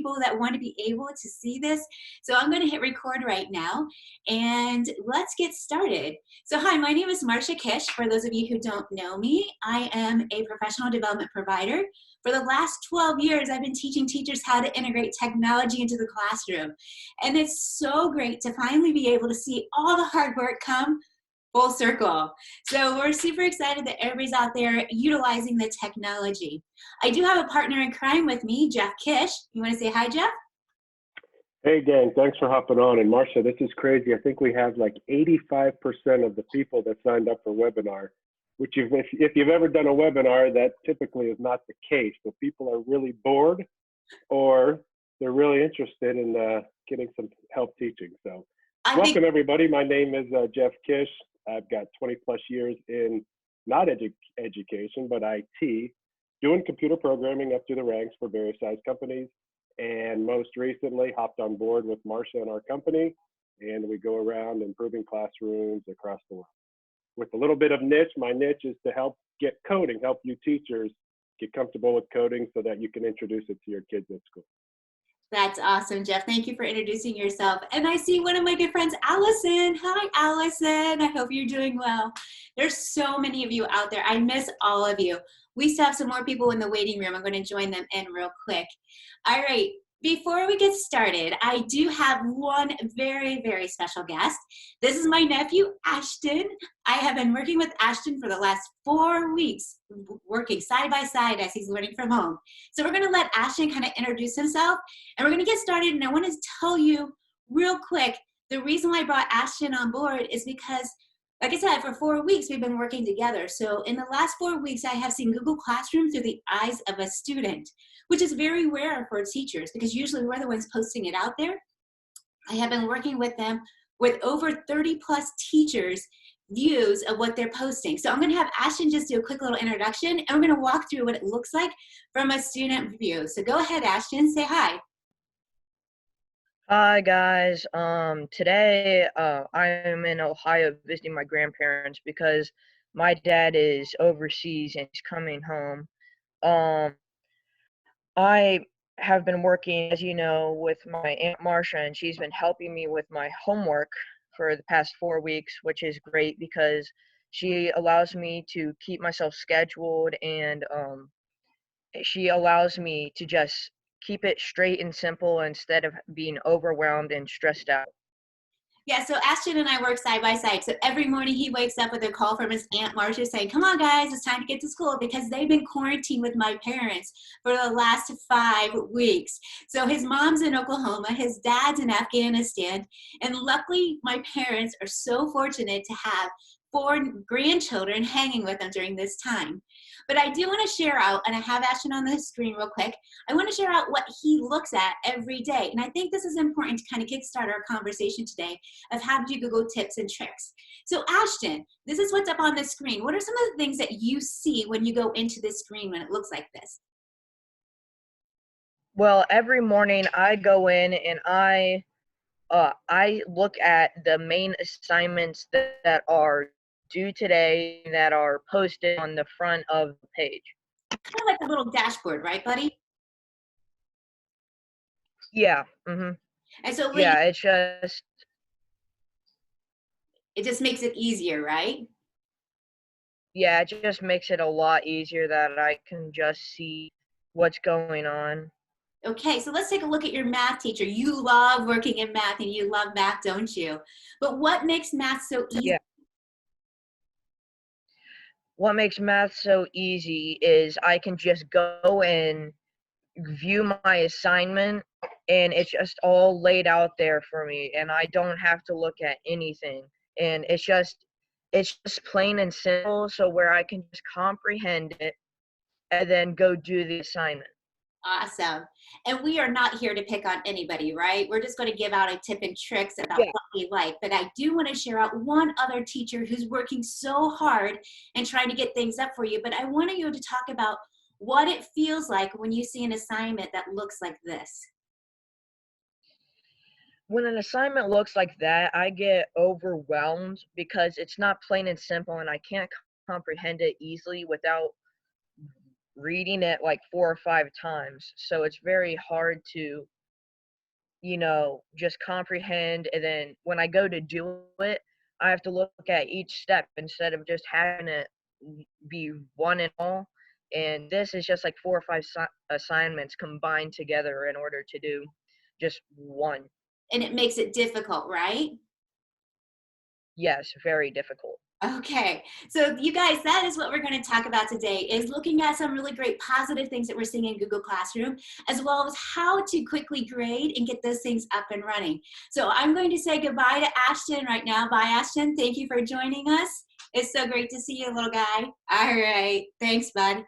people that want to be able to see this. So I'm going to hit record right now and let's get started. So hi, my name is Marcia Kish. For those of you who don't know me, I am a professional development provider. For the last 12 years, I've been teaching teachers how to integrate technology into the classroom. And it's so great to finally be able to see all the hard work come full circle. So we're super excited that everybody's out there utilizing the technology. I do have a partner in crime with me, Jeff Kish. You want to say hi, Jeff? Hey gang, thanks for hopping on. And Marcia, this is crazy. I think we have like 85% of the people that signed up for webinar, which if you've ever done a webinar, that typically is not the case. So people are really bored or they're really interested in getting some help teaching. So welcome everybody. My name is Jeff Kish. I've got 20 plus years in not education, but IT, doing computer programming up through the ranks for various size companies. And most recently hopped on board with Marcia and our company, and we go around improving classrooms across the world. With a little bit of niche, my niche is to help get coding, help you teachers get comfortable with coding so that you can introduce it to your kids at school. That's awesome, Jeff. Thank you for introducing yourself. And I see one of my good friends, Allison. Hi, Allison. I hope you're doing well. There's so many of you out there. I miss all of you. We still have some more people in the waiting room. I'm going to join them in real quick. All right. Before we get started, I do have one very, very special guest. This is my nephew, Ashton. I have been working with Ashton for the last 4 weeks, working side by side as he's learning from home. So we're going to let Ashton kind of introduce himself, and we're going to get started. And I want to tell you real quick, the reason why I brought Ashton on board is because, like I said, for 4 weeks, we've been working together. So in the last 4 weeks, I have seen Google Classroom through the eyes of a student, which is very rare for teachers because usually we're the ones posting it out there. I have been working with them with over 30 plus teachers' views of what they're posting. So I'm going to have Ashton just do a quick little introduction, and we're going to walk through what it looks like from a student view. So go ahead, Ashton, say hi. Hi guys, today I'm in Ohio visiting my grandparents because my dad is overseas and he's coming home. I have been working, as you know, with my Aunt Marcia, and she's been helping me with my homework for the past 4 weeks, which is great because she allows me to keep myself scheduled, and she allows me to just keep it straight and simple instead of being overwhelmed and stressed out. Yeah, so Ashton and I work side by side. So every morning he wakes up with a call from his Aunt Marcia saying, come on guys, it's time to get to school, because they've been quarantined with my parents for the last 5 weeks. So his mom's in Oklahoma, his dad's in Afghanistan, and luckily my parents are so fortunate to have 4 grandchildren hanging with them during this time. But I do want to share out, and I have Ashton on the screen real quick, I want to share out what he looks at every day. And I think this is important to kind of kickstart our conversation today of how to do Google tips and tricks. So Ashton, this is what's up on the screen. What are some of the things that you see when you go into this screen when it looks like this? Well, every morning I go in and I look at the main assignments that are due today that are posted on the front of the page. Kind of like a little dashboard, right, buddy? Yeah. Mm-hmm. And so yeah, it just makes it easier, right? Yeah, it just makes it a lot easier that I can just see what's going on. Okay, so let's take a look at your math teacher. You love working in math, and you love math, don't you? But what makes math so easy? Yeah. What makes math so easy is I can just go in, view my assignment, and it's just all laid out there for me, and I don't have to look at anything. And it's just plain and simple, so where I can just comprehend it and then go do the assignment. Awesome. And we are not here to pick on anybody, right? We're just going to give out a tip and tricks about what we like. But I do want to share out one other teacher who's working so hard and trying to get things up for you. But I wanted you to talk about what it feels like when you see an assignment that looks like this. When an assignment looks like that, I get overwhelmed because it's not plain and simple, and I can't comprehend it easily without reading it like 4 or 5 times. So it's very hard to, you know, just comprehend. And then when I go to do it, I have to look at each step instead of just having it be one and all. And this is just like 4 or 5 assignments combined together in order to do just one. And it makes it difficult, right? Yes, very difficult. Okay, so you guys, that is what we're going to talk about today, is looking at some really great positive things that we're seeing in Google Classroom, as well as how to quickly grade and get those things up and running. So I'm going to say goodbye to Ashton right now. Bye, Ashton. Thank you for joining us. It's so great to see you, little guy. All right, thanks, bud.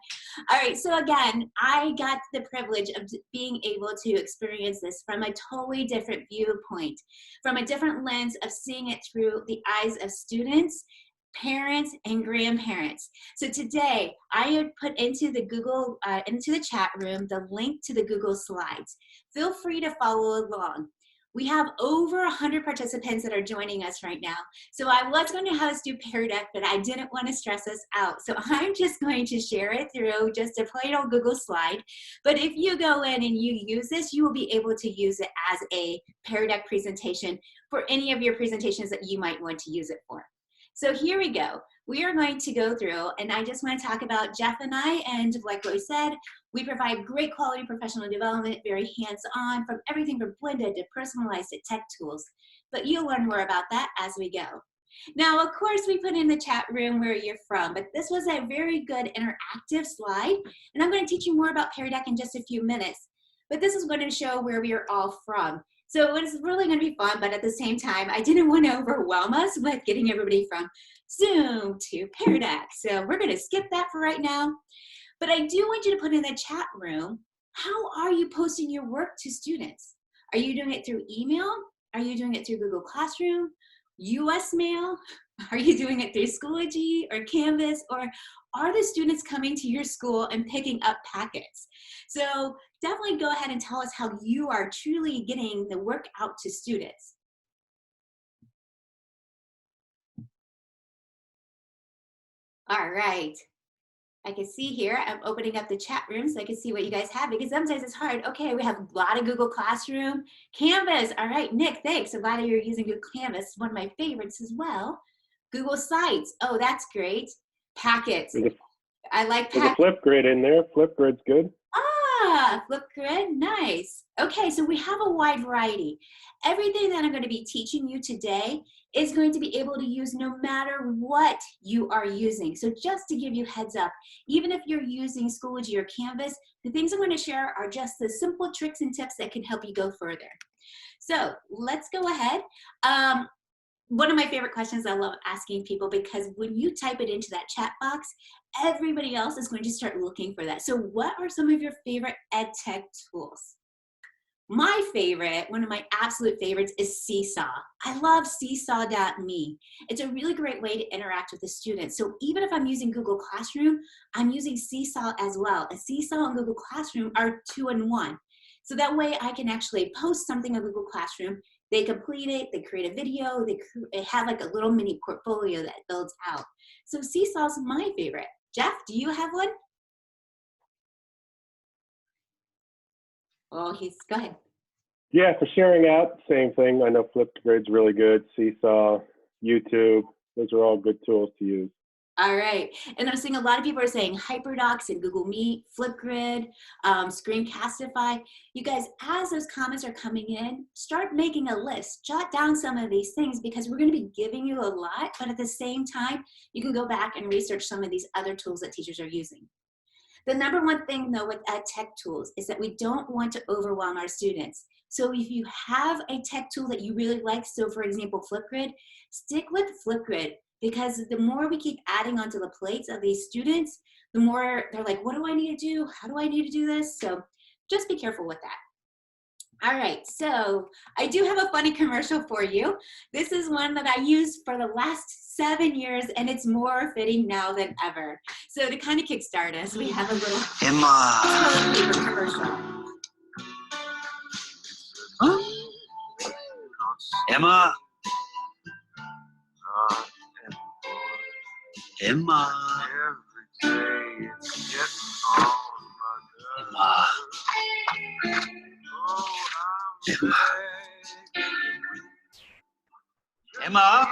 All right, so again, I got the privilege of being able to experience this from a totally different viewpoint, from a different lens of seeing it through the eyes of students, parents, and grandparents. So today I have put into the Google, into the chat room, the link to the Google Slides. Feel free to follow along. We have over 100 participants that are joining us right now. So I was going to have us do Pear Deck, but I didn't want to stress us out. So I'm just going to share it through just a plain old Google slide. But if you go in and you use this, you will be able to use it as a Pear Deck presentation for any of your presentations that you might want to use it for. So here we go. We are going to go through, and I just want to talk about Jeff and I, and like Roy said, we provide great quality professional development, very hands-on, from everything from blended to personalized to tech tools. But you'll learn more about that as we go. Now, of course, we put in the chat room where you're from, but this was a very good interactive slide, and I'm going to teach you more about Pear Deck in just a few minutes. But this is going to show where we are all from. So it's really going to be fun, but at the same time, I didn't want to overwhelm us with getting everybody from Zoom to Pear Deck. So we're going to skip that for right now. But I do want you to put in the chat room, how are you posting your work to students? Are you doing it through email? Are you doing it through Google Classroom, US Mail? Are you doing it through Schoology or Canvas? Or are the students coming to your school and picking up packets? So definitely go ahead and tell us how you are truly getting the work out to students. All right. I can see here, I'm opening up the chat room so I can see what you guys have, because sometimes it's hard. Okay, we have a lot of Google Classroom. Canvas, all right, Nick, thanks. I'm glad you're using Google Canvas, one of my favorites as well. Google Sites, oh, that's great. Packets, I like packets. There's a Flipgrid in there, Flipgrid's good. Ah, Flipgrid, nice. Okay, so we have a wide variety. Everything that I'm going to be teaching you today is going to be able to use no matter what you are using. So just to give you heads up, even if you're using Schoology or Canvas, the things I'm going to share are just the simple tricks and tips that can help you go further. So let's go ahead. One of my favorite questions I love asking people, because when you type it into that chat box, everybody else is going to start looking for that. So what are some of your favorite ed tech tools? My favorite, one of my absolute favorites, is Seesaw. I love seesaw.me. It's a really great way to interact with the students. So even if I'm using Google Classroom, I'm using Seesaw as well. And Seesaw and Google Classroom are 2-in-1. So that way I can actually post something on Google Classroom, they complete it, they create a video, they have like a little mini portfolio that builds out. So Seesaw's my favorite. Jeff, do you have one? Oh, go ahead. Yeah, for sharing out, same thing. I know Flipgrid's really good. Seesaw, YouTube, those are all good tools to use. All right, and I'm seeing a lot of people are saying HyperDocs and Google Meet, Flipgrid, Screencastify. You guys, as those comments are coming in, start making a list. Jot down some of these things, because we're going to be giving you a lot, but at the same time, you can go back and research some of these other tools that teachers are using. The number one thing, though, with ed tech tools is that we don't want to overwhelm our students. So if you have a tech tool that you really like, so for example, Flipgrid, stick with Flipgrid, because the more we keep adding onto the plates of these students, the more they're like, what do I need to do? How do I need to do this? So just be careful with that. All right, so I do have a funny commercial for you. This is one that I used for the last 7 years, and it's more fitting now than ever. So to kind of kickstart us, we have a little toilet paper commercial. Huh? Emma. Emma. Emma. Emma. Emma.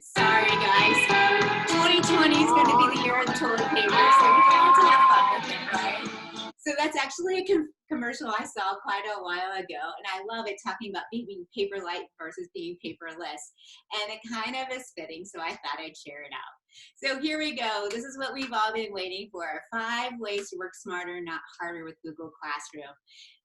Sorry, guys. 2020 is going to be the year of the toilet paper, so we have to have fun with it, right? So that's actually a commercial I saw quite a while ago, and I love it, talking about being paper light versus being paperless. And it kind of is fitting, so I thought I'd share it out. So here we go. This is what we've all been waiting for. 5 ways to work smarter, not harder with Google Classroom.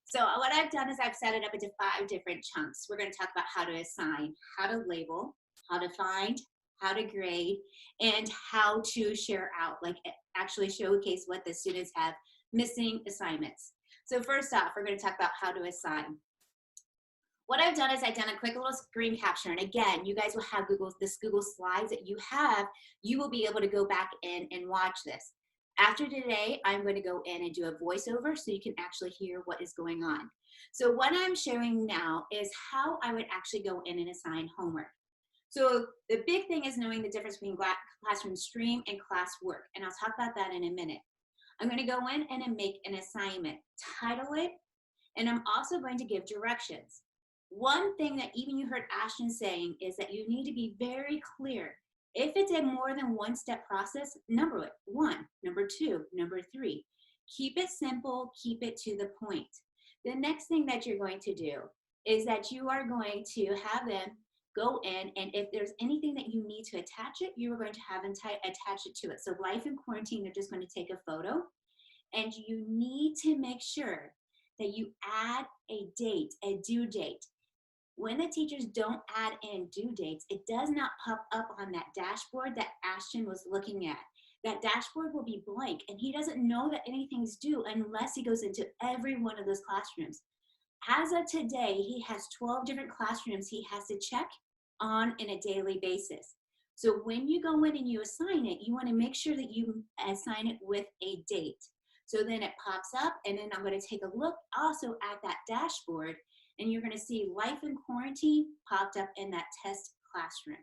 So what I've done is I've set it up into 5 different chunks. We're going to talk about how to assign, how to label, how to find, how to grade, and how to share out, like actually showcase what the students have missing assignments. So first off, we're going to talk about how to assign. What I've done is I've done a quick little screen capture. And again, you guys will have this Google Slides that you have. You will be able to go back in and watch this. After today, I'm going to go in and do a voiceover so you can actually hear what is going on. So what I'm showing now is how I would actually go in and assign homework. So the big thing is knowing the difference between classroom stream and classwork. And I'll talk about that in a minute. I'm going to go in and make an assignment, title it, and I'm also going to give directions. One thing that even you heard Ashton saying is that you need to be very clear. If it's a more than 1-step process, number it. 1, number 2, number 3. Keep it simple, keep it to the point. The next thing that you're going to do is that you are going to have them go in, and if there's anything that you need to attach it, you are going to have them attach it to it. So life in quarantine, they're just going to take a photo, and you need to make sure that you add a date, a due date. When the teachers don't add in due dates, it does not pop up on that dashboard that Ashton was looking at. That dashboard will be blank, and he doesn't know that anything's due unless he goes into every one of those classrooms. As of today, he has 12 different classrooms he has to check on a daily basis. So when you go in and you assign it, you want to make sure that you assign it with a date. So then it pops up, and then I'm going to take a look also at that dashboard, and you're going to see life in quarantine popped up in that test classroom.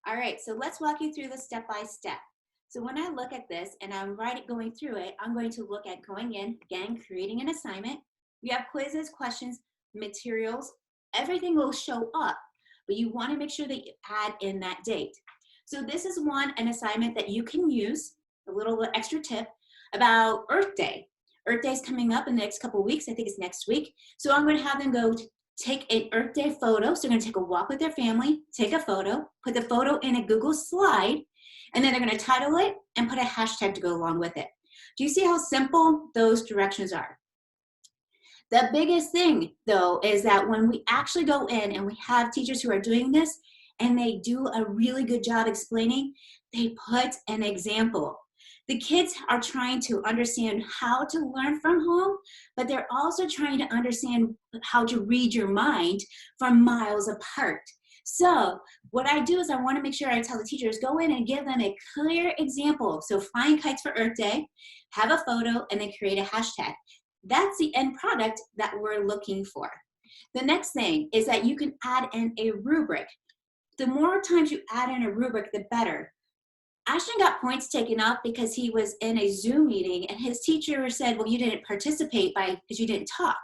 All right, so let's walk you through this step by step. So when I look at this and I'm going through it, I'm going to look at going in, again, creating an assignment. We have quizzes, questions, materials, everything will show up, but you want to make sure that you add in that date. So this is an assignment that you can use, a little extra tip about Earth Day. Earth Day is coming up in the next couple of weeks. I think it's next week. So I'm going to have them go take an Earth Day photo. So they're going to take a walk with their family, take a photo, put the photo in a Google slide, and then they're going to title it and put a hashtag to go along with it. Do you see how simple those directions are? The biggest thing, though, is that when we actually go in and we have teachers who are doing this and they do a really good job explaining, they put an example. The kids are trying to understand how to learn from home, but they're also trying to understand how to read your mind from miles apart. So what I do is I want to make sure I tell the teachers, go in and give them a clear example. So flying kites for Earth Day, have a photo, and then create a hashtag. That's the end product that we're looking for. The next thing is that you can add in a rubric. The more times you add in a rubric, the better. Ashton got points taken off because he was in a Zoom meeting and his teacher said, well, you didn't participate because you didn't talk.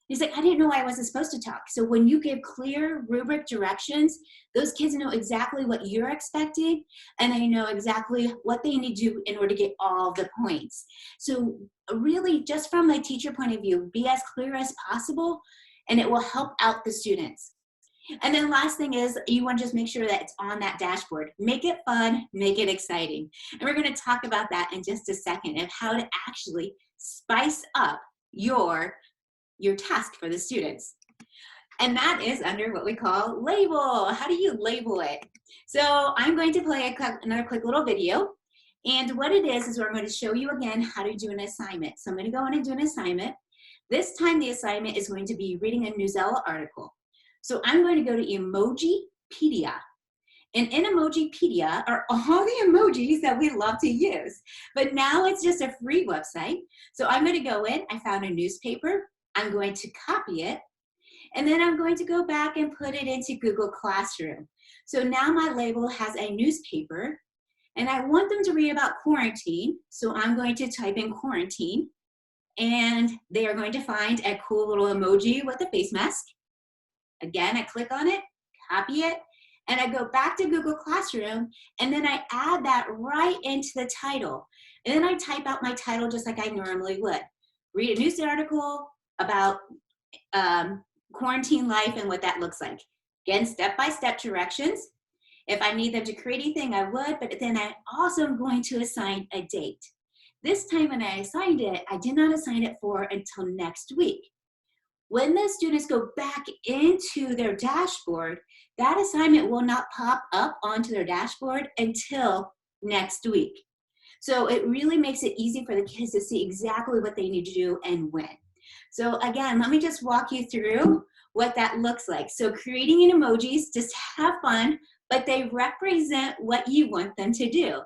He's like, I didn't know I wasn't supposed to talk. So when you give clear rubric directions, those kids know exactly what you're expecting and they know exactly what they need to do in order to get all the points. So really, just from a teacher point of view, be as clear as possible and it will help out the students. And then last thing is you want to just make sure that it's on that dashboard. Make it fun, make it exciting. And we're going to talk about that in just a second of how to actually spice up your task for the students. And that is under what we call label. How do you label it? So I'm going to play another quick little video. And what it is we're going to show you again how to do an assignment. So I'm going to go in and do an assignment. This time the assignment is going to be reading a Newsella article. So I'm going to go to Emojipedia. And in Emojipedia are all the emojis that we love to use. But now it's just a free website. So I'm going to go in. I found a newspaper. I'm going to copy it. And then I'm going to go back and put it into Google Classroom. So now my label has a newspaper. And I want them to read about quarantine. So I'm going to type in quarantine, and they are going to find a cool little emoji with a face mask. Again, I click on it, copy it, and I go back to Google Classroom, and then I add that right into the title. And then I type out my title just like I normally would. Read a news article about quarantine life and what that looks like. Again, step-by-step directions. If I need them to create anything, I would, but then I also am going to assign a date. This time when I assigned it, I did not assign it for until next week. When the students go back into their dashboard, that assignment will not pop up onto their dashboard until next week. So it really makes it easy for the kids to see exactly what they need to do and when. So again, let me just walk you through what that looks like. So creating an emojis, just have fun, but they represent what you want them to do.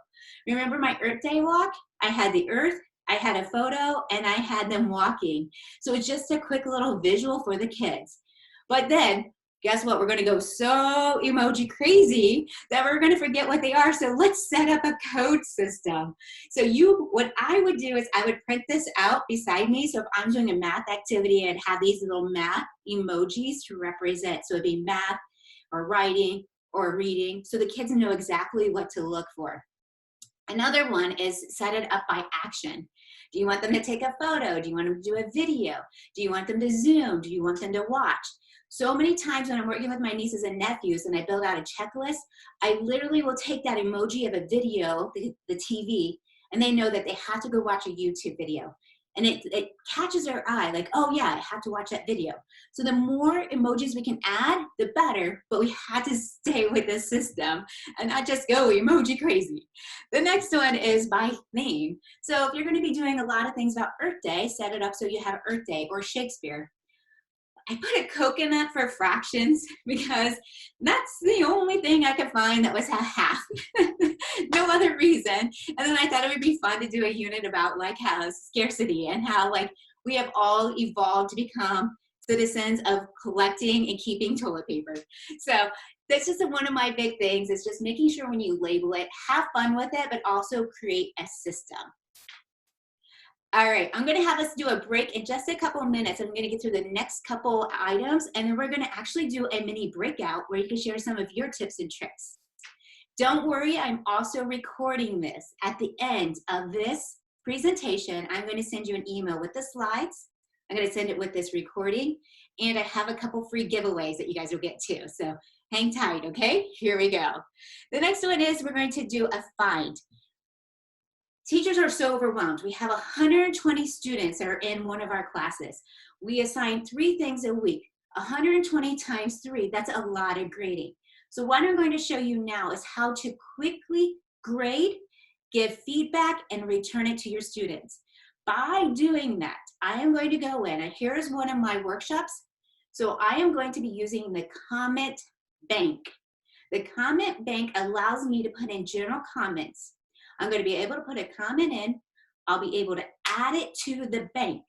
Remember my Earth Day walk? I had the earth, I had a photo, and I had them walking. So it's just a quick little visual for the kids. But then, guess what? We're gonna go so emoji crazy that we're gonna forget what they are. So let's set up a code system. So what I would do is I would print this out beside me. So if I'm doing a math activity, I'd have these little math emojis to represent. So it'd be math or writing or reading. So the kids know exactly what to look for. Another one is set it up by action. Do you want them to take a photo? Do you want them to do a video? Do you want them to Zoom? Do you want them to watch? So many times when I'm working with my nieces and nephews and I build out a checklist, I literally will take that emoji of a video, the TV, and they know that they have to go watch a YouTube video. And it catches their eye, like, oh yeah, I have to watch that video. So the more emojis we can add, the better, but we had to stay with the system and not just go emoji crazy. The next one is by theme. So if you're gonna be doing a lot of things about Earth Day, set it up so you have Earth Day or Shakespeare. I put a coconut for fractions because that's the only thing I could find that was half. No other reason. And then I thought it would be fun to do a unit about like how scarcity and how like we have all evolved to become citizens of collecting and keeping toilet paper. So that's just one of my big things is just making sure when you label it, have fun with it, but also create a system. All right, I'm gonna have us do a break in just a couple of minutes. I'm gonna get through the next couple items, and then we're gonna actually do a mini breakout where you can share some of your tips and tricks. Don't worry, I'm also recording this. At the end of this presentation, I'm gonna send you an email with the slides. I'm gonna send it with this recording, and I have a couple free giveaways that you guys will get too. So hang tight, okay? Here we go. The next one is we're going to do a find. Teachers are so overwhelmed. We have 120 students that are in one of our classes. We assign 3 things a week. 120 times 3, that's a lot of grading. So what I'm going to show you now is how to quickly grade, give feedback, and return it to your students. By doing that, I am going to go in, and here's one of my workshops. So I am going to be using the comment bank. The comment bank allows me to put in general comments. I'm going to be able to put a comment in. I'll be able to add it to the bank.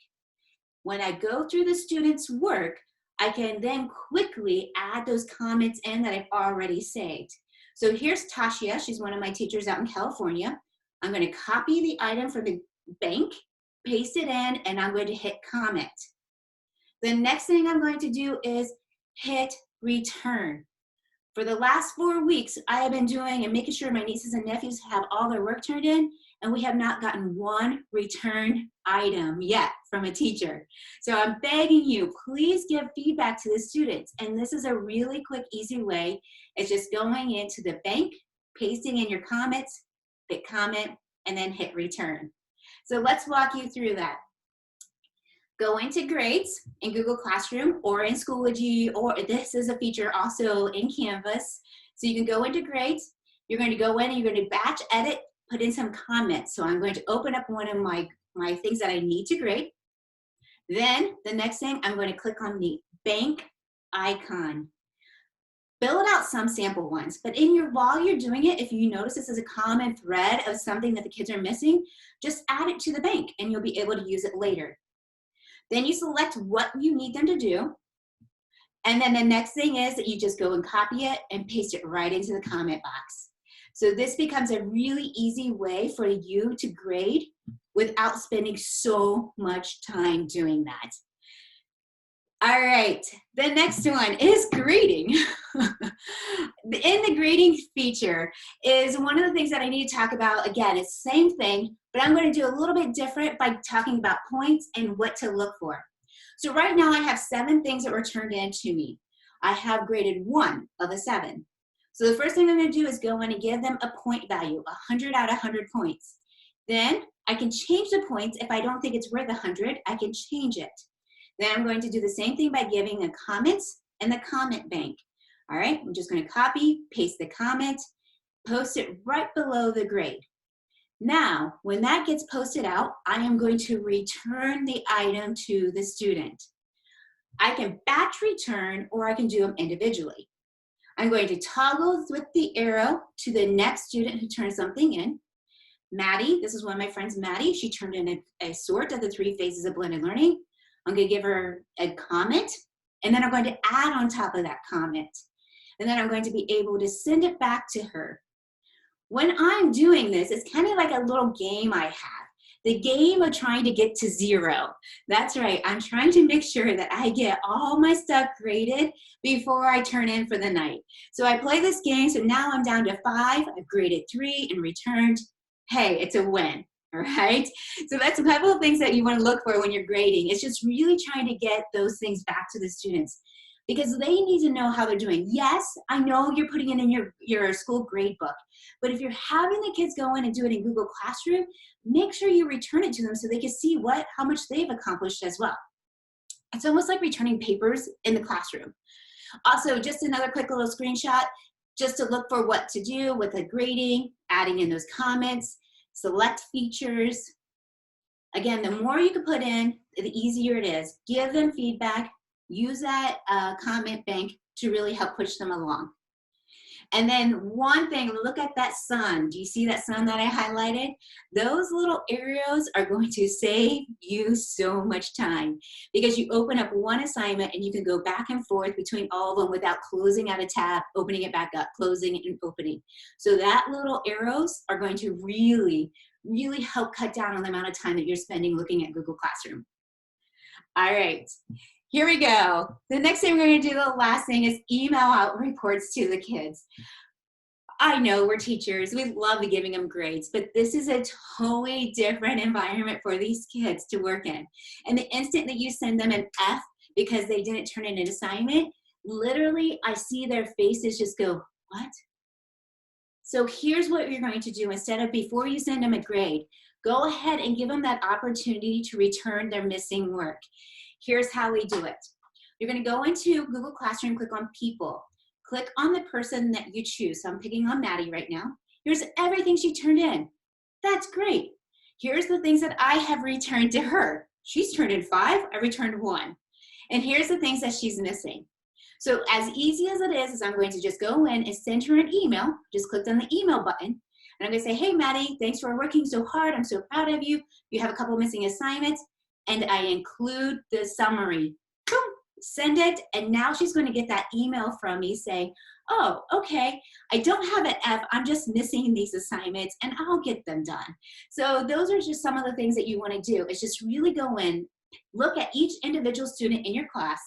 When I go through the students' work, I can then quickly add those comments in that I've already saved. So here's Tasha. She's one of my teachers out in California. I'm going to copy the item from the bank, paste it in, and I'm going to hit comment. The next thing I'm going to do is hit return. For the last 4 weeks, I have been doing and making sure my nieces and nephews have all their work turned in, and we have not gotten one return item yet from a teacher. So I'm begging you, please give feedback to the students. And this is a really quick, easy way. It's just going into the bank, pasting in your comments, hit comment, and then hit return. So let's walk you through that. Go into grades in Google Classroom or in Schoology, or this is a feature also in Canvas. So you can go into grades, you're going to go in and you're going to batch edit, put in some comments. So I'm going to open up one of my things that I need to grade. Then the next thing, I'm going to click on the bank icon. Build out some sample ones, but while you're doing it, if you notice this is a common thread of something that the kids are missing, just add it to the bank and you'll be able to use it later. Then you select what you need them to do. And then the next thing is that you just go and copy it and paste it right into the comment box. So this becomes a really easy way for you to grade without spending so much time doing that. All right, the next one is grading. In the grading feature is one of the things that I need to talk about. Again, it's the same thing, but I'm going to do a little bit different by talking about points and what to look for. So right now I have 7 things that were turned in to me. I have graded 1 of the 7. So the first thing I'm going to do is go in and give them a point value, 100 out of 100 points. Then I can change the points. If I don't think it's worth 100, I can change it. Then I'm going to do the same thing by giving the comments and the comment bank. All right, I'm just going to copy, paste the comment, post it right below the grade. Now, when that gets posted out, I am going to return the item to the student. I can batch return or I can do them individually. I'm going to toggle with the arrow to the next student who turns something in. Maddie, this is one of my friends, Maddie. She turned in a sort of the 3 phases of blended learning. I'm going to give her a comment, and then I'm going to add on top of that comment. And then I'm going to be able to send it back to her. When I'm doing this, it's kind of like a little game I have. The game of trying to get to 0. That's right, I'm trying to make sure that I get all my stuff graded before I turn in for the night. So I play this game, so now I'm down to 5, I've graded 3 and returned. Hey, it's a win. All right, so that's a couple of things that you want to look for when you're grading. It's just really trying to get those things back to the students because they need to know how they're doing. Yes, I know you're putting it in your school grade book, but if you're having the kids go in and do it in Google Classroom, make sure you return it to them so they can see how much they've accomplished as well. It's almost like returning papers in the classroom. Also, just another quick little screenshot, just to look for what to do with the grading, adding in those comments, select features. Again, the more you can put in, the easier it is. Give them feedback. Use that comment bank to really help push them along. And then one thing, look at that sun. Do you see that sun that I highlighted? Those little arrows are going to save you so much time because you open up one assignment and you can go back and forth between all of them without closing out a tab, opening it back up, closing and opening. So that little arrows are going to really, really help cut down on the amount of time that you're spending looking at Google Classroom. All right. Here we go. The next thing we're going to do, the last thing, is email out reports to the kids. I know we're teachers. We love giving them grades, but this is a totally different environment for these kids to work in. And the instant that you send them an F because they didn't turn in an assignment, literally I see their faces just go, what? So here's what you're going to do. Instead of before you send them a grade, go ahead and give them that opportunity to return their missing work. Here's how we do it. You're going to go into Google Classroom, click on People. Click on the person that you choose. So I'm picking on Maddie right now. Here's everything she turned in. That's great. Here's the things that I have returned to her. She's turned in 5, I returned 1. And here's the things that she's missing. So as easy as it is I'm going to just go in and send her an email. Just click on the email button. And I'm going to say, hey, Maddie, thanks for working so hard. I'm so proud of you. You have a couple missing assignments. And I include the summary. Boom, send it. And now she's going to get that email from me saying, oh, okay, I don't have an F. I'm just missing these assignments and I'll get them done. So those are just some of the things that you want to do. It's just really go in, look at each individual student in your class,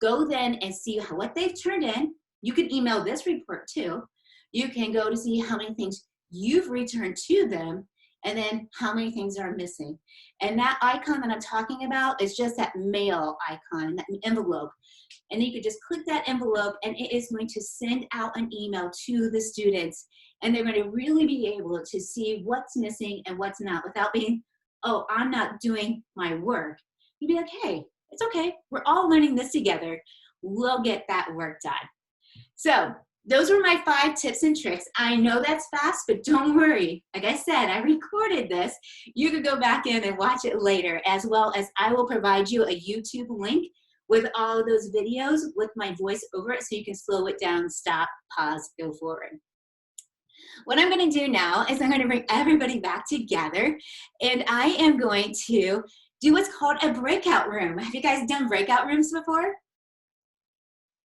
go then and see what they've turned in. You can email this report too. You can go to see how many things you've returned to them and then how many things are missing. And that icon that I'm talking about is just that mail icon, that envelope. And you could just click that envelope and it is going to send out an email to the students. And they're going to really be able to see what's missing and what's not without being, oh, I'm not doing my work. You'd be like, hey, it's okay. We're all learning this together. We'll get that work done. So those were my 5 tips and tricks. I know that's fast, but don't worry. Like I said, I recorded this. You could go back in and watch it later, as well as I will provide you a YouTube link with all of those videos with my voice over it so you can slow it down, stop, pause, go forward. What I'm going to do now is I'm going to bring everybody back together, and I am going to do what's called a breakout room. Have you guys done breakout rooms before?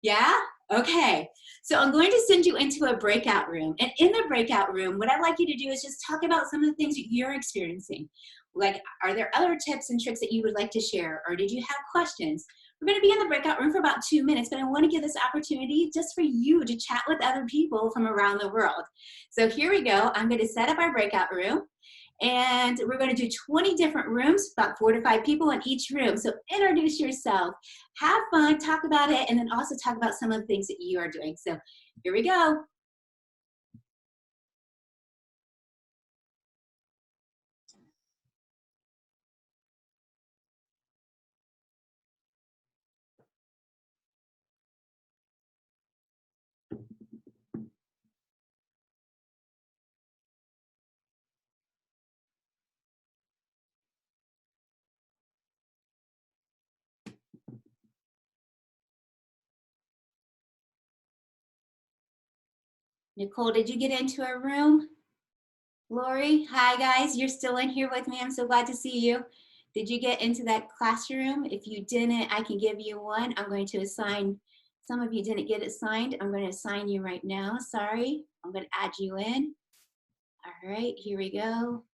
Yeah? Okay. So I'm going to send you into a breakout room. And in the breakout room, what I'd like you to do is just talk about some of the things that you're experiencing. Like, are there other tips and tricks that you would like to share? Or did you have questions? We're going to be in the breakout room for about 2 minutes, but I want to give this opportunity just for you to chat with other people from around the world. So here we go. I'm going to set up our breakout room. And we're going to do 20 different rooms, about 4 to 5 people in each room. So introduce yourself, have fun, talk about it, and then also talk about some of the things that you are doing. So here we go. Nicole, did you get into a room? Lori, hi guys, you're still in here with me. I'm so glad to see you. Did you get into that classroom? If you didn't, I can give you one. I'm going to assign, some of you didn't get assigned. I'm going to assign you right now. Sorry, I'm going to add you in. All right, here we go.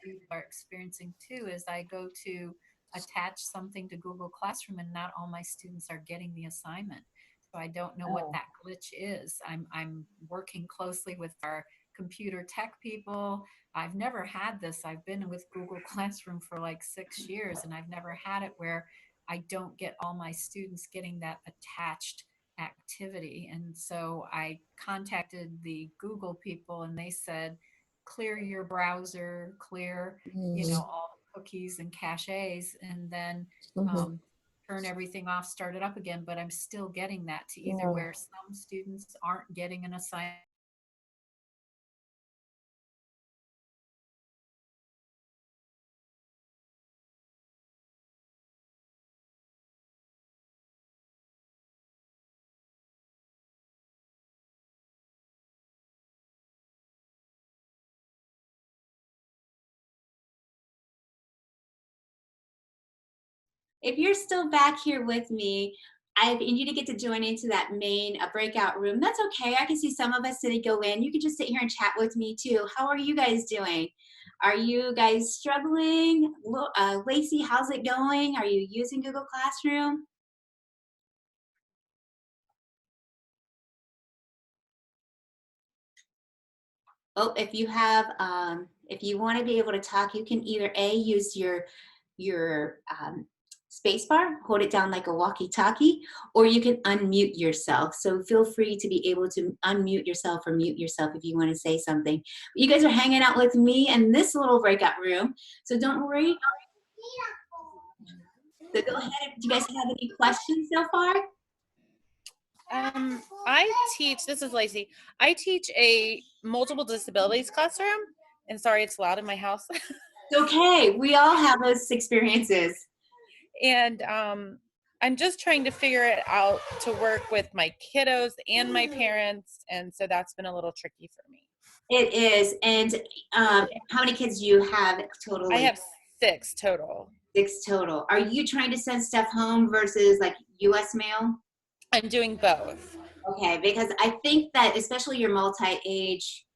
People are experiencing too is I go to attach something to Google Classroom and not all my students are getting the assignment. So I don't know what that glitch is. I'm working closely with our computer tech people. I've never had this. I've been with Google Classroom for like 6 years and I've never had it where I don't get all my students getting that attached activity. And so I contacted the Google people and they said, clear your browser, clear, you know, all the cookies and caches, and then turn everything off, start it up again. But I'm still getting that to either where some students aren't getting an assignment. If you're still back here with me, I need to get to join into that main breakout room. That's okay. I can see some of us didn't go in. You can just sit here and chat with me too. How are you guys doing? Are you guys struggling? Lacey, how's it going? Are you using Google Classroom? Oh, if you have, if you want to be able to talk, you can either use your space bar, hold it down like a walkie-talkie, or you can unmute yourself. So feel free to be able to unmute yourself or mute yourself if you want to say something. You guys are hanging out with me in this little breakout room, so don't worry. So go ahead. Do you guys have any questions so far? I teach, this is Lacey. I teach a multiple disabilities classroom. And sorry, it's loud in my house. It's okay. We all have those experiences. And I'm just trying to figure it out to work with my kiddos and my parents. And so that's been a little tricky for me. It is. And how many kids do you have totally? I have 6 total. 6 total. Are you trying to send stuff home versus like US mail? I'm doing both. Okay, because I think that especially your multi-age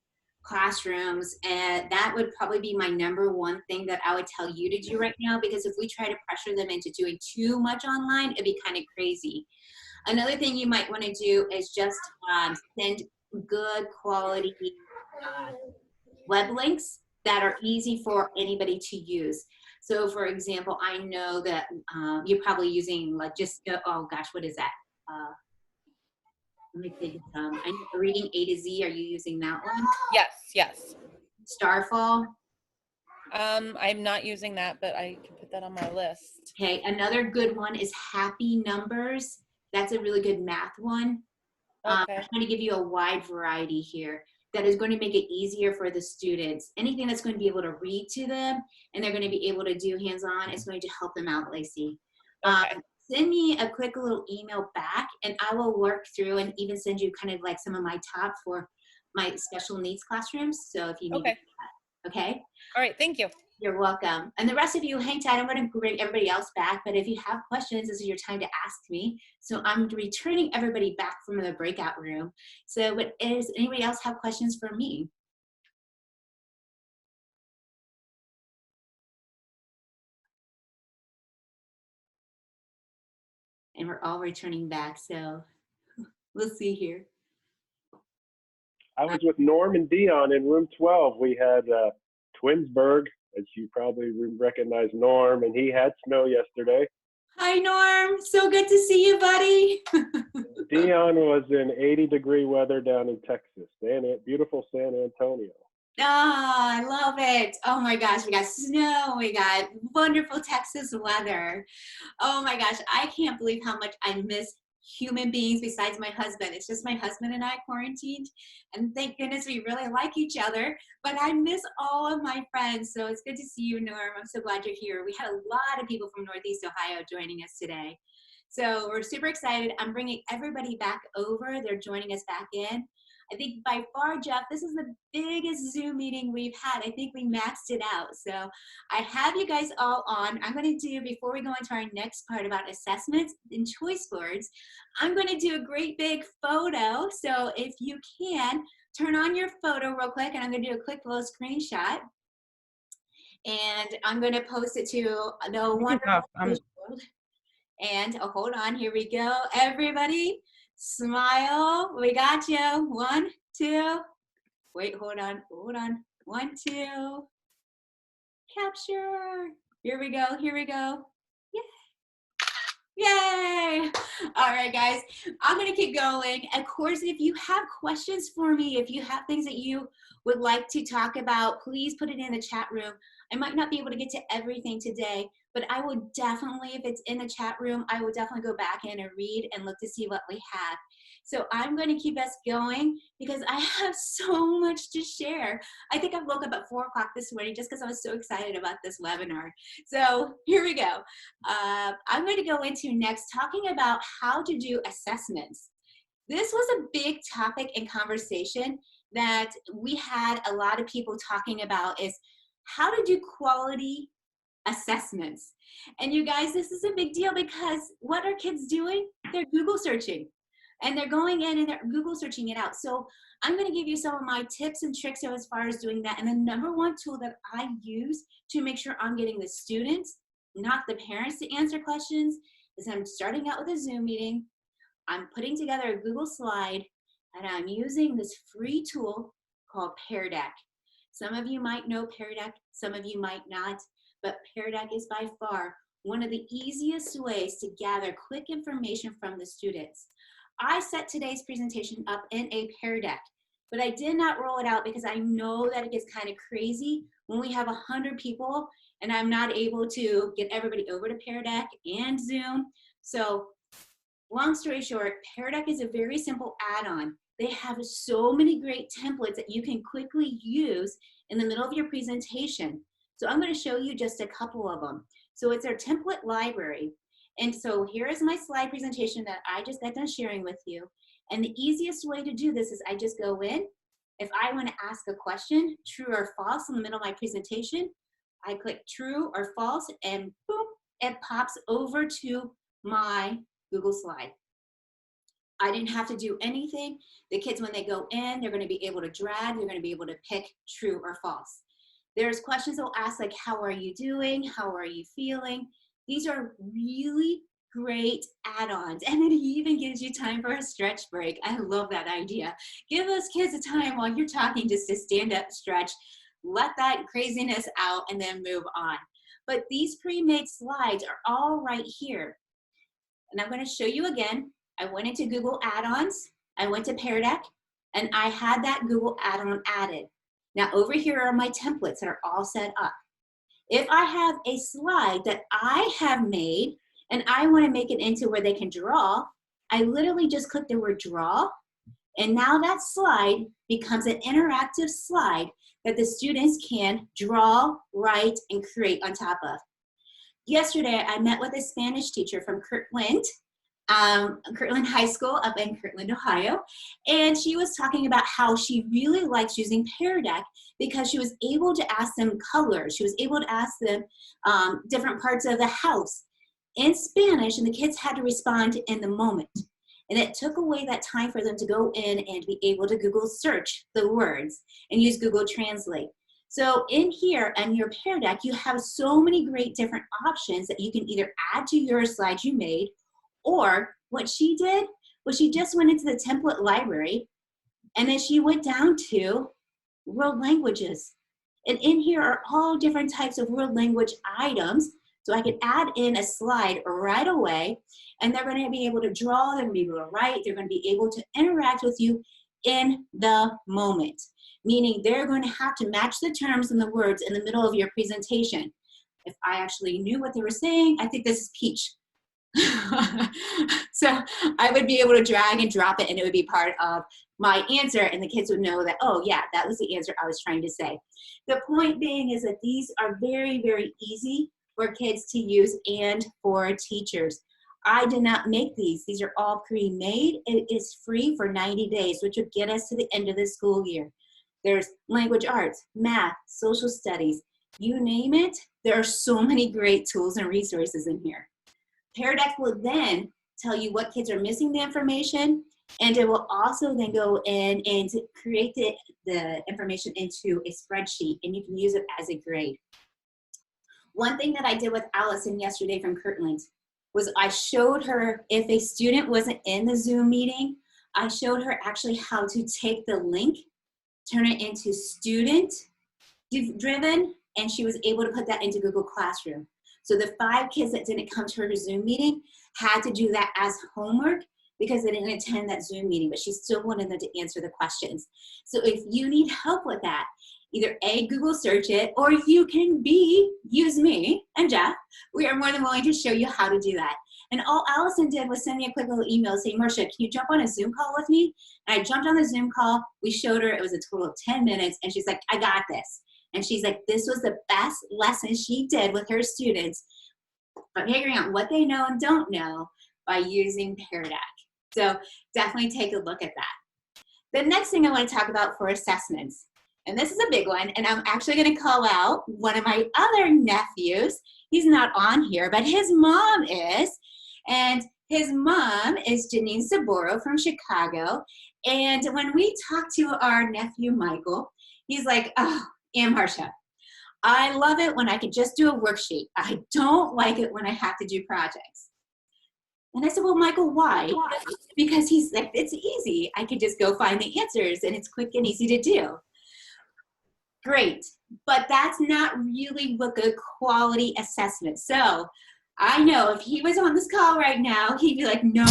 classrooms, and that would probably be my #1 thing that I would tell you to do right now, because if we try to pressure them into doing too much online, it'd be kind of crazy. Another thing you might want to do is just send good quality web links that are easy for anybody to use. So for example, I know that you're probably using like just, oh gosh, what is that? Let me think. I know Reading A to Z, are you using that one? Yes. Starfall? I'm not using that, but I can put that on my list. Okay, another good one is Happy Numbers. That's a really good math one. Okay. I'm going to give you a wide variety here. that is going to make it easier for the students. Anything that's going to be able to read to them and they're going to be able to do hands-on is going to help them out, Lacey. Okay. Send me a quick little email back and I will work through and even send you kind of like some of my top for my special needs classrooms. So if you need Okay. that, okay? All right. Thank you. You're welcome. And the rest of you, hang tight. I'm going to bring everybody else back. But if you have questions, this is your time to ask me. So I'm returning everybody back from the breakout room. So does anybody else have questions for me? And we're all returning back. So we'll see here. I was with Norm and Dion in room 12. We had Twinsburg, as you probably recognize Norm, and he had snow yesterday. Hi, Norm. So good to see you, buddy. Dion was in 80-degree weather down in Texas, beautiful San Antonio. Ah, I love it. Oh my gosh, we got snow. We got wonderful Texas weather. Oh my gosh, I can't believe how much I miss human beings besides my husband. It's just my husband and I quarantined, and thank goodness we really like each other, but I miss all of my friends. So it's good to see you, Norm. I'm so glad you're here. We had a lot of people from Northeast Ohio joining us today. So we're super excited. I'm bringing everybody back over. They're joining us back in. I think by far, Jeff, this is the biggest Zoom meeting we've had. I think we maxed it out. So I have you guys all on. I'm going to do, before we go into our next part about assessments and choice boards, I'm going to do a great big photo. So if you can, turn on your photo real quick, and I'm going to do a quick little screenshot. And I'm going to post it to the wonderful visual. And oh, hold on, here we go. Everybody, smile. We got you. 1, 2. Wait, hold on. 1, 2. Capture. Here we go. Yay. Yay. All right, guys. I'm going to keep going. Of course, if you have questions for me, if you have things that you would like to talk about, please put it in the chat room. I might not be able to get to everything today, but I will definitely, if it's in the chat room, I will definitely go back in and read and look to see what we have. So I'm going to keep us going because I have so much to share. I think I woke up at 4 o'clock this morning just because I was so excited about this webinar. So here we go. I'm going to go into next talking about how to do assessments. This was a big topic in conversation that we had a lot of people talking about, is how to do quality assessments. And you guys, this is a big deal because what are kids doing? They're Google searching, and they're going in and they're Google searching it out. So I'm going to give you some of my tips and tricks as far as doing that. And the #1 tool that I use to make sure I'm getting the students, not the parents, to answer questions is I'm starting out with a Zoom meeting. I'm putting together a Google slide, and I'm using this free tool called Pear Deck. Some of you might know Pear Deck, some of you might not, but Pear Deck is by far one of the easiest ways to gather quick information from the students. I set today's presentation up in a Pear Deck, but I did not roll it out because I know that it gets kind of crazy when we have 100 people and I'm not able to get everybody over to Pear Deck and Zoom. So long story short, Pear Deck is a very simple add-on. They have so many great templates that you can quickly use in the middle of your presentation. So I'm going to show you just a couple of them. So it's our template library. And so here is my slide presentation that I just got done sharing with you. And the easiest way to do this is I just go in. If I want to ask a question, true or false, in the middle of my presentation, I click true or false, and boom, it pops over to my Google slide. I didn't have to do anything. The kids, when they go in, they're going to be able to drag, they're going to be able to pick true or false. There's questions they'll ask like, how are you doing? How are you feeling? These are really great add-ons. And it even gives you time for a stretch break. I love that idea. Give those kids a time while you're talking just to stand up, stretch, let that craziness out, and then move on. But these pre-made slides are all right here. And I'm going to show you again. I went into Google add-ons, I went to Pear Deck, and I had that Google add-on added. Now over here are my templates that are all set up. If I have a slide that I have made and I want to make it into where they can draw, I literally just click the word draw, And now that slide becomes an interactive slide that the students can draw, write, and create on top of. Yesterday, I met with a Spanish teacher from Kirtland High School up in Kirtland, Ohio. And she was talking about how she really likes using Pear Deck because she was able to ask them colors. She was able to ask them different parts of the house in Spanish, and the kids had to respond in the moment. And it took away that time for them to go in and be able to Google search the words and use Google Translate. So in here on your Pear Deck, you have so many great different options that you can either add to your slides you made, or what she did was she just went into the template library and then she went down to world languages. And in here are all different types of world language items. So I could add in a slide right away, and they're going to be able to draw, they're going to be able to write, they're going to be able to interact with you in the moment. Meaning they're going to have to match the terms and the words in the middle of your presentation. If I actually knew what they were saying, I think this is peach. So I would be able to drag and drop it, and it would be part of my answer, and the kids would know that, oh yeah, that was the answer I was trying to say. The point being is that these are very, very easy for kids to use and for teachers. I did not make these. These are all pre-made. It is free for 90 days, which would get us to the end of the school year. There's language arts, math, social studies, you name it. There are so many great tools and resources in here. Pear Deck will then tell you what kids are missing the information, and it will also then go in and create the information into a spreadsheet, and you can use it as a grade. One thing that I did with Allison yesterday from Kirtland was I showed her, if a student wasn't in the Zoom meeting, I showed her actually how to take the link, turn it into student driven, and she was able to put that into Google Classroom. So the 5 kids that didn't come to her Zoom meeting had to do that as homework because they didn't attend that Zoom meeting, but she still wanted them to answer the questions. So if you need help with that, either A, Google search it, or you can B, use me and Jeff. We are more than willing to show you how to do that. And all Allison did was send me a quick little email saying, Marcia, can you jump on a Zoom call with me? And I jumped on the Zoom call. We showed her. It was a total of 10 minutes. And she's like, I got this. And she's like, this was the best lesson she did with her students, but figuring out what they know and don't know by using Pear Deck. So definitely take a look at that. The next thing I want to talk about for assessments, and this is a big one, and I'm actually going to call out one of my other nephews. He's not on here, but his mom is, and his mom is Janine Saboro from Chicago. And when we talked to our nephew, Michael, he's like, oh, Aunt Marcia, I love it when I can just do a worksheet. I don't like it when I have to do projects. And I said, well, Michael, why? Because he's like, it's easy. I could just go find the answers and it's quick and easy to do. Great, but that's not really what good quality assessment. So I know if he was on this call right now, he'd be like, no,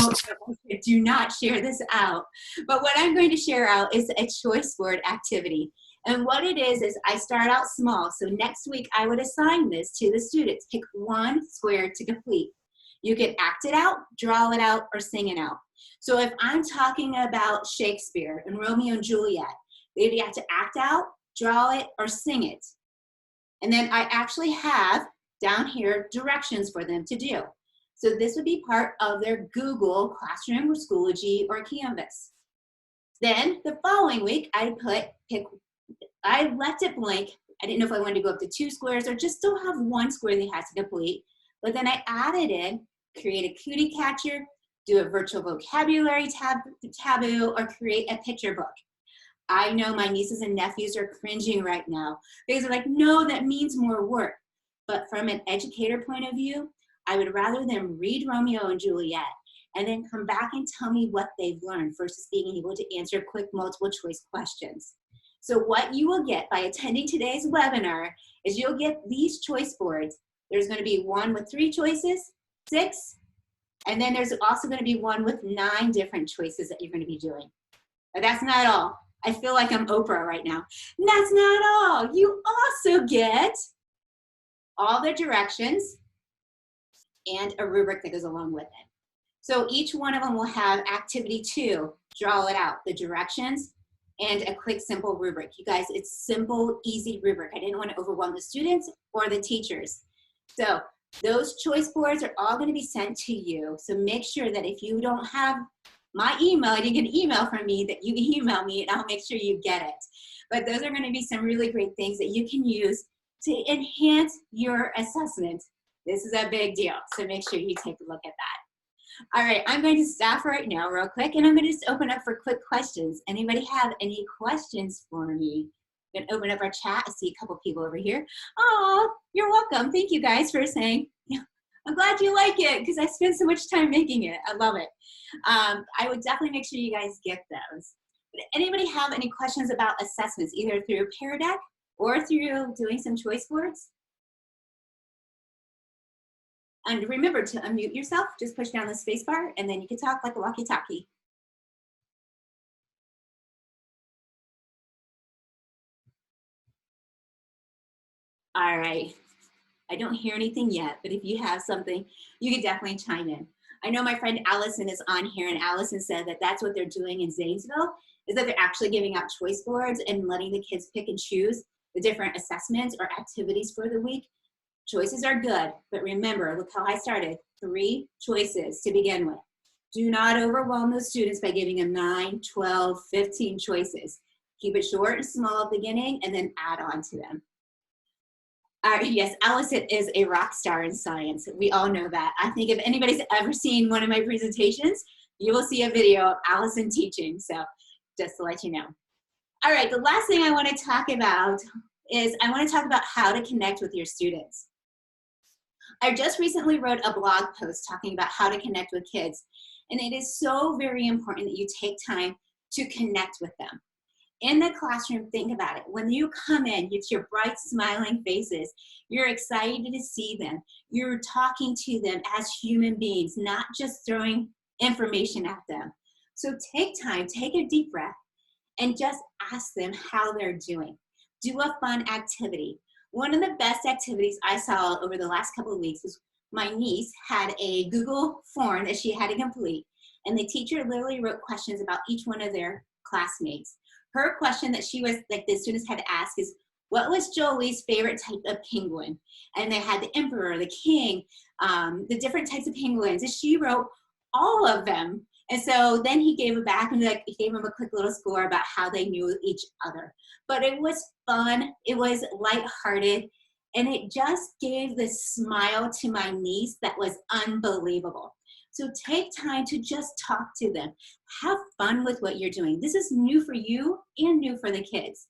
do not share this out. But what I'm going to share out is a choice word activity. And what it is I start out small. So next week, I would assign this to the students. Pick one square to complete. You can act it out, draw it out, or sing it out. So if I'm talking about Shakespeare and Romeo and Juliet, they'd have to act out, draw it, or sing it. And then I actually have down here directions for them to do. So this would be part of their Google Classroom or Schoology or Canvas. Then the following week, I left it blank. I didn't know if I wanted to go up to 2 squares or just still have 1 square they had to complete. But then I added in, create a cutie catcher, do a virtual vocabulary taboo, or create a picture book. I know my nieces and nephews are cringing right now because they're like, no, that means more work. But from an educator point of view, I would rather them read Romeo and Juliet and then come back and tell me what they've learned versus being able to answer quick multiple choice questions. So what you will get by attending today's webinar is you'll get these choice boards. There's going to be one with 3 choices, 6, and then there's also going to be one with 9 different choices that you're going to be doing. But that's not all. I feel like I'm Oprah right now. And that's not all. You also get all the directions and a rubric that goes along with it. So each one of them will have activity 2, draw it out, the directions, and a quick, simple rubric. You guys, it's simple, easy rubric. I didn't want to overwhelm the students or the teachers. So those choice boards are all going to be sent to you. So make sure that if you don't have my email, you get an email from me, that you email me and I'll make sure you get it. But those are going to be some really great things that you can use to enhance your assessment. This is a big deal, so make sure you take a look at that. All right, I'm going to stop right now real quick, and I'm going to just open up for quick questions. Anybody have any questions for me? I'm going to open up our chat. I see a couple people over here. Oh, you're welcome. Thank you guys for saying. I'm glad you like it because I spent so much time making it. I love it. I would definitely make sure you guys get those. But anybody have any questions about assessments, either through Pear Deck or through doing some choice boards? And remember to unmute yourself. Just push down the space bar and then you can talk like a walkie-talkie. All right. I don't hear anything yet, but if you have something, you could definitely chime in. I know my friend Allison is on here, and Allison said that that's what they're doing in Zanesville, is that they're actually giving out choice boards and letting the kids pick and choose the different assessments or activities for the week. Choices are good, but remember, look how I started, 3 choices to begin with. Do not overwhelm those students by giving them 9, 12, 15 choices. Keep it short and small at the beginning and then add on to them. Yes, Allison is a rock star in science. We all know that. I think if anybody's ever seen one of my presentations, you will see a video of Allison teaching. So just to let you know. All right, the last thing I want to talk about is I want to talk about how to connect with your students. I just recently wrote a blog post talking about how to connect with kids. And it is so very important that you take time to connect with them. In the classroom, think about it. When you come in, it's your bright, smiling faces. You're excited to see them. You're talking to them as human beings, not just throwing information at them. So take time, take a deep breath, and just ask them how they're doing. Do a fun activity. One of the best activities I saw over the last couple of weeks was my niece had a Google form that she had to complete, and the teacher literally wrote questions about each one of their classmates. Her question that she was, like the students had to ask is, what was Jolie's favorite type of penguin? And they had the emperor, the king, the different types of penguins. And she wrote all of them. And so then he gave it back and he gave them a quick little score about how they knew each other. But it was fun, it was lighthearted, and it just gave this smile to my niece that was unbelievable. So take time to just talk to them. Have fun with what you're doing. This is new for you and new for the kids.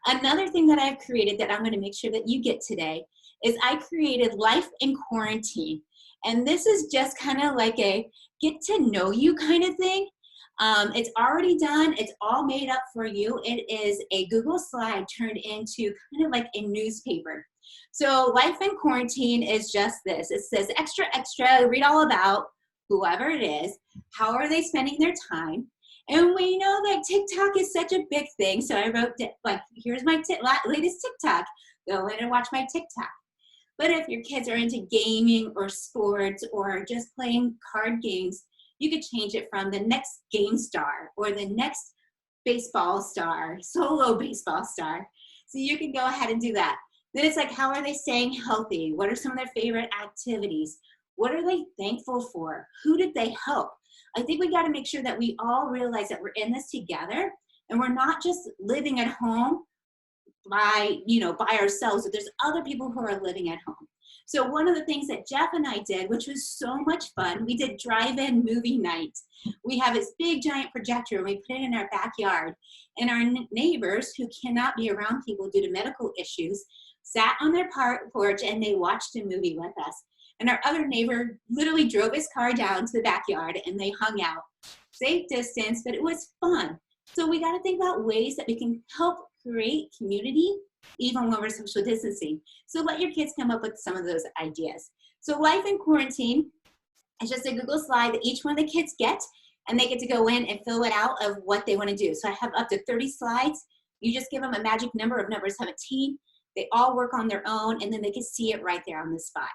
Another thing that I've created that I'm going to make sure that you get today is I created Life in Quarantine. And this is just kind of like a get to know you kind of thing. It's already done. It's all made up for you. It is a Google slide turned into kind of like a newspaper. So Life in Quarantine is just this. It says extra, extra, read all about whoever it is, how are they spending their time? And we know that TikTok is such a big thing. So I wrote, like, here's my latest TikTok. Go in and watch my TikTok. But if your kids are into gaming or sports or just playing card games, you could change it from the next game star or the next baseball star, solo baseball star. So you can go ahead and do that. Then it's like, how are they staying healthy? What are some of their favorite activities? What are they thankful for? Who did they help? I think we got to make sure that we all realize that we're in this together and we're not just living at home by ourselves, but there's other people who are living at home. So one of the things that Jeff and I did, which was so much fun, we did drive-in movie night. We have this big giant projector and we put it in our backyard, and our neighbors who cannot be around people due to medical issues sat on their porch and they watched a movie with us. And our other neighbor literally drove his car down to the backyard and they hung out. Safe distance, but it was fun. So we got to think about ways that we can help create community even when we're social distancing. So let your kids come up with some of those ideas. So Life in Quarantine is just a Google slide that each one of the kids get, and they get to go in and fill it out of what they want to do. So I have up to 30 slides. You just give them a magic number of number 17. They all work on their own, and then they can see it right there on the spot.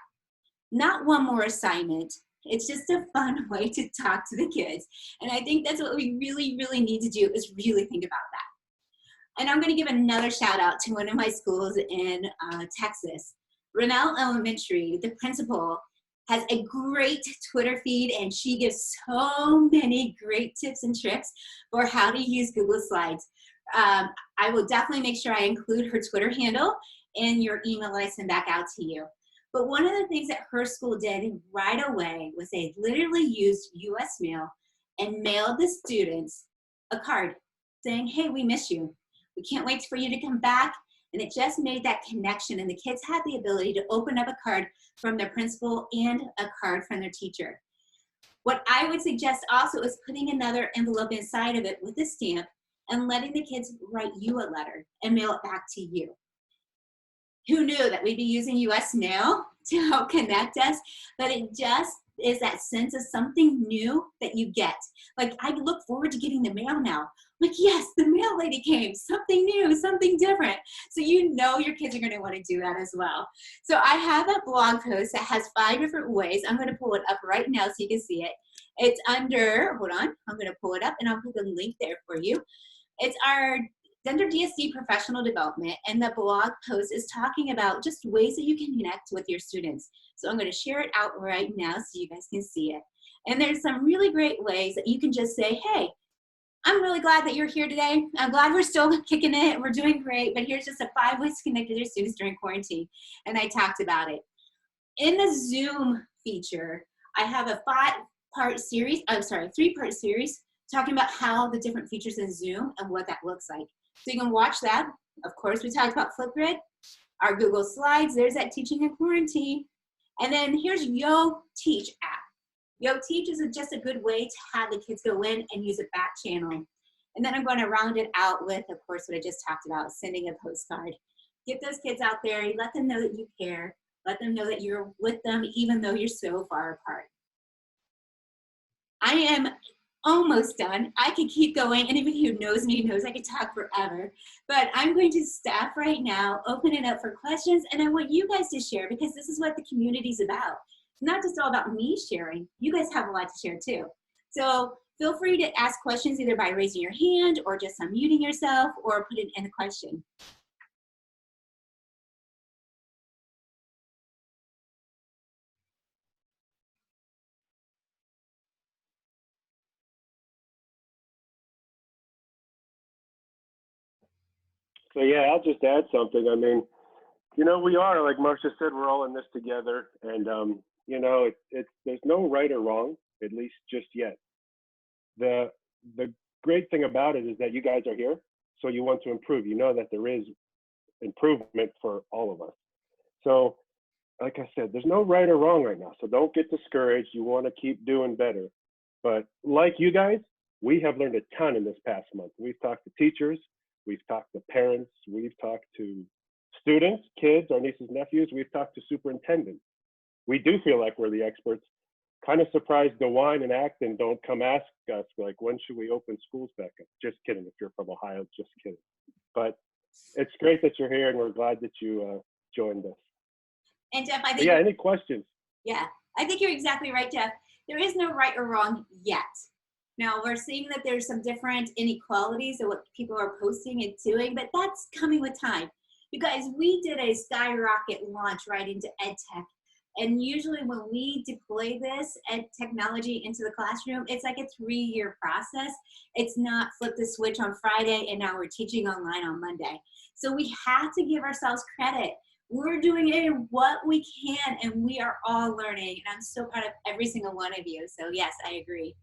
Not one more assignment, It's just a fun way to talk to the kids. And I think that's what we really, really need to do, is really think about that. And I'm going to give another shout out to one of my schools in Texas. Rennell Elementary, the principal, has a great Twitter feed, and she gives so many great tips and tricks for how to use Google Slides. I will definitely make sure I include her Twitter handle in your email that I send back out to you. But one of the things that her school did right away was they literally used US mail and mailed the students a card saying, hey, we miss you. We can't wait for you to come back. And it just made that connection, and the kids had the ability to open up a card from their principal and a card from their teacher. What I would suggest also is putting another envelope inside of it with a stamp and letting the kids write you a letter and mail it back to you. Who knew that we'd be using US mail to help connect us? But it just is that sense of something new that you get. Like, I look forward to getting the mail now. Like, yes, the mail lady came, something new, something different. So you know your kids are gonna wanna do that as well. So I have a blog post that has 5 different ways. I'm gonna pull it up right now so you can see it. It's under, hold on, I'm gonna pull it up and I'll put the link there for you. It's under DSD Professional Development, and the blog post is talking about just ways that you can connect with your students. So I'm gonna share it out right now so you guys can see it. And there's some really great ways that you can just say, hey, I'm really glad that you're here today. I'm glad we're still kicking it. We're doing great, but here's just 5 ways to connect with your students during quarantine. And I talked about it. In the Zoom feature, I have a 3-part series talking about how the different features in Zoom and what that looks like. So you can watch that. Of course, we talked about Flipgrid, our Google Slides. There's that teaching in quarantine. And then here's Yo Teach app. Yo Teach is just a good way to have the kids go in and use a back channel. And then I'm going to round it out with, of course, what I just talked about, sending a postcard. Get those kids out there. Let them know that you care. Let them know that you're with them, even though you're so far apart. I am almost done. I could keep going. Anybody who knows me knows I could talk forever. But I'm going to stop right now, open it up for questions, and I want you guys to share, because this is what the community's about. It's not just all about me sharing. You guys have a lot to share too. So feel free to ask questions either by raising your hand or just unmuting yourself, or put it in a question. So yeah, I'll just add something. I mean, you know, we are, like Marcia said, we're all in this together, and you know, there's no right or wrong, at least just yet. The great thing about it is that you guys are here, so you want to improve. You know that there is improvement for all of us. So, like I said, there's no right or wrong right now. So don't get discouraged. You want to keep doing better. But like you guys, we have learned a ton in this past month. We've talked to teachers, we've talked to parents, we've talked to students, kids, our nieces, nephews, we've talked to superintendents. We do feel like we're the experts. Kind of surprised DeWine and Acton don't come ask us, like, when should we open schools back up? Just kidding, if you're from Ohio, just kidding. But it's great that you're here, and we're glad that you joined us. And Jeff, I think, yeah, any questions? Yeah, I think you're exactly right, Jeff. There is no right or wrong yet. Now, we're seeing that there's some different inequalities of what people are posting and doing, but that's coming with time. You guys, we did a skyrocket launch right into EdTech. And usually when we deploy this technology into the classroom, it's like a 3-year process. It's not flip the switch on Friday and now we're teaching online on Monday. So we have to give ourselves credit. We're doing it in what we can, and we are all learning. And I'm so proud of every single one of you. So yes, I agree.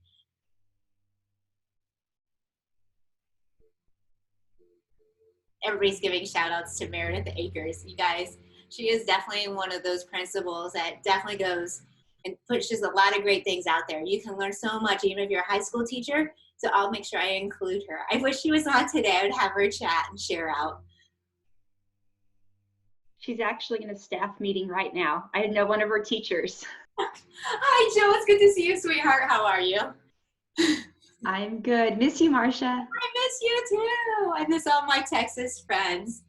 Everybody's giving shout outs to Meredith Akers. You guys, she is definitely one of those principals that definitely goes and pushes a lot of great things out there. You can learn so much, even if you're a high school teacher. So I'll make sure I include her. I wish she was on today. I would have her chat and share out. She's actually in a staff meeting right now. I know one of her teachers. Hi, Joe. It's good to see you, sweetheart. How are you? I'm good. Miss you, Marcia. I miss you too. I miss all my Texas friends.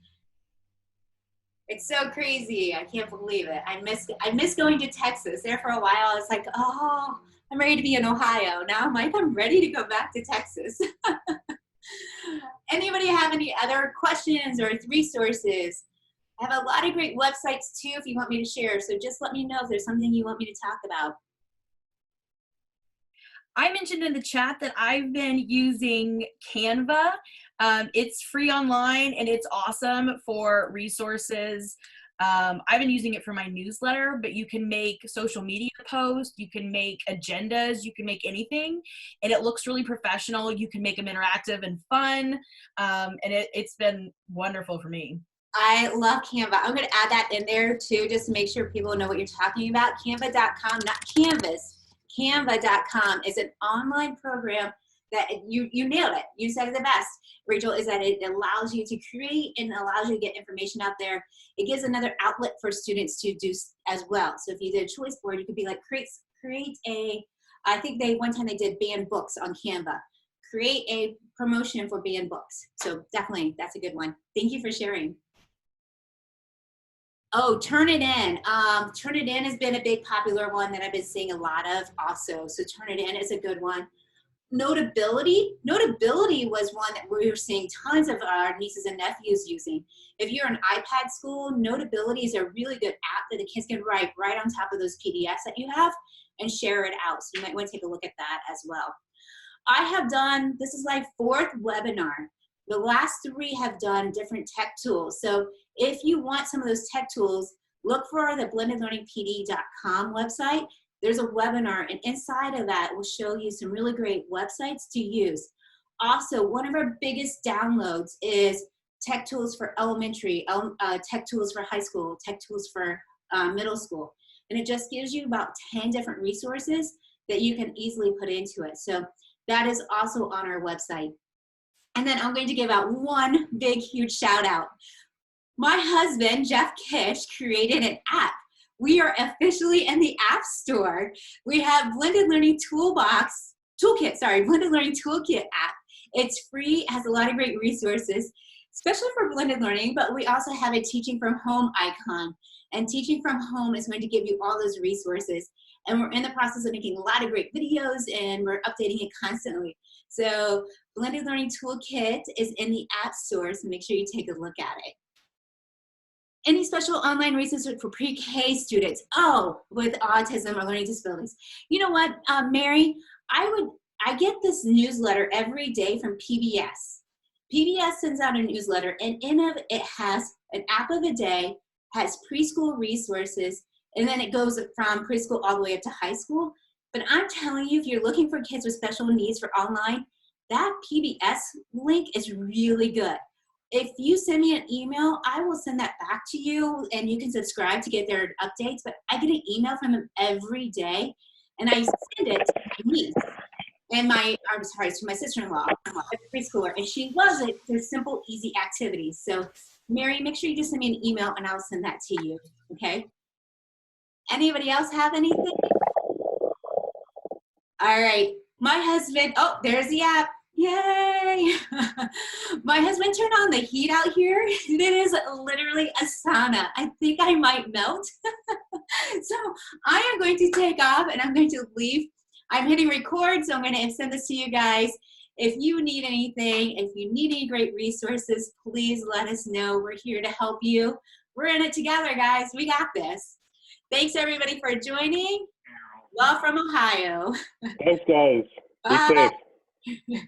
It's so crazy. I can't believe it. I miss going to Texas. There for a while, I was like, oh, I'm ready to be in Ohio. Now I'm like, I'm ready to go back to Texas. Anybody have any other questions or resources? I have a lot of great websites too if you want me to share. So just let me know if there's something you want me to talk about. I mentioned in the chat that I've been using Canva. It's free online and it's awesome for resources. I've been using it for my newsletter, but you can make social media posts, you can make agendas, you can make anything, and it looks really professional. You can make them interactive and fun, and it's been wonderful for me. I love Canva. I'm going to add that in there too, just to make sure people know what you're talking about. Canva.com, not Canvas. Canva.com is an online program that you nailed it. You said it the best, Rachel, is that it allows you to create and allows you to get information out there. It gives another outlet for students to do as well. So if you did a choice board, you could be like, create a, I think one time they did banned books on Canva. Create a promotion for banned books. So definitely, that's a good one. Thank you for sharing. Oh, Turnitin. Turnitin has been a big popular one that I've been seeing a lot of also. So Turnitin is a good one. Notability. Notability was one that we were seeing tons of our nieces and nephews using. If you're an iPad school, Notability is a really good app that the kids can write right on top of those PDFs that you have and share it out. So you might want to take a look at that as well. I have done, this is my 4th webinar. The last 3 have done different tech tools. So if you want some of those tech tools, look for the blendedlearningpd.com website. There's a webinar, and inside of that will show you some really great websites to use. Also, one of our biggest downloads is tech tools for elementary, tech tools for high school, tech tools for middle school. And it just gives you about 10 different resources that you can easily put into it. So that is also on our website. And then I'm going to give out one big, huge shout out. My husband, Jeff Kish, created an app. We are officially in the App Store. We have Blended Learning Toolkit app. It's free, has a lot of great resources, especially for blended learning, but we also have a Teaching from Home icon. And Teaching from Home is going to give you all those resources. And we're in the process of making a lot of great videos, and we're updating it constantly. So Blended Learning Toolkit is in the App Store, so make sure you take a look at it. Any special online resources for pre-K students? Oh, with autism or learning disabilities. You know what, Mary? I get this newsletter every day from PBS. PBS sends out a newsletter, and in it has an app of a day, has preschool resources, and then it goes from preschool all the way up to high school. But I'm telling you, if you're looking for kids with special needs for online, that PBS link is really good. If you send me an email, I will send that back to you, and you can subscribe to get their updates. But I get an email from them every day, and I send it to my niece and to my sister-in-law, a preschooler, and she loves it. They're simple, easy activities. So, Mary, make sure you just send me an email, and I'll send that to you. Okay? Anybody else have anything? All right. My husband. Oh, there's the app. Yay! My husband turned on the heat out here. It is literally a sauna. I think I might melt. So I am going to take off and I'm going to leave. I'm hitting record, so I'm going to send this to you guys. If you need anything, if you need any great resources, please let us know. We're here to help you. We're in it together, guys. We got this. Thanks, everybody, for joining. Love from Ohio. Thanks, guys. Be Bye. safe.